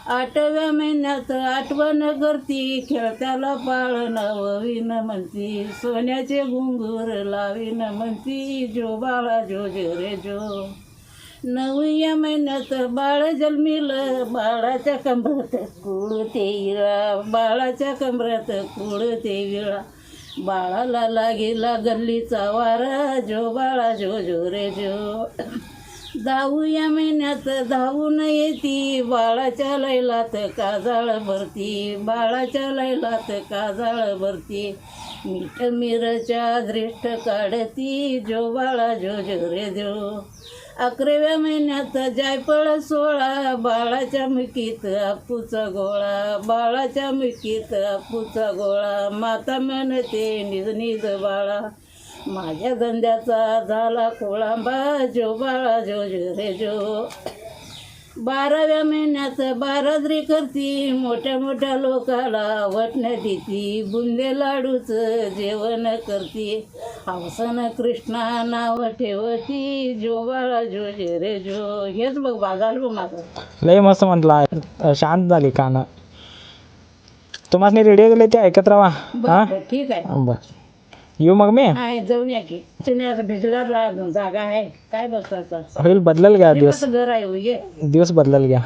8व्या महिन्यात आठवण करती, खेळत्याला पाळ नवीन म्हणती, सोन्याचे घुंगूर लावीन म्हणती, जो बाळा जो रे जो. 9व्या महिन्यात बाळ जन्मिलं, बाळाच्या कमरात कुडते विळा, बाळाच्या कमरात कुडते विळा, बाळाला लागेला गल्लीचा वारा, जो बाळा जो रे जो. 10व्या महिन्यात धावून येती, बाळाच्या लैलात काजळ भरती, बाळाच्या लैलात काजळ भरती, मीठ मिरच्या दृष्ट काढती, जो बाळा जो रे जो. 11व्या महिन्यात जायफळ सोळा, बाळाच्या मुखीत अप्पूचा गोळा, बाळाच्या मुखीत अप्पूचा गोळा, माता म्हणते निज निज बाळा, माझ्या धंद्याचा झाला खोळंबा, जो बाळा जो रे जो. 12व्या महिन्यात बारादरी करती, मोठ्या मोठ्या लोकाला वटण्या देती, बुंदे लाडूचं जेवण करती, हवसन कृष्णा नाव ठेवती, जो बाळा जो रे जो. हेच बघ बाजाल बघ माझं. लय मस्त म्हटलं, शांत झाली कानं. तुम्हाला रेडिओ गेले ते ऐकत राहा. बरं ठीक आहे. बस येऊ मग मी. आहे जाऊन या की. तुम्ही भिजला जागा आहे काय बसता. होईल, बदलल घ्या दिवस, घर आहे दिवस बदलल घ्या.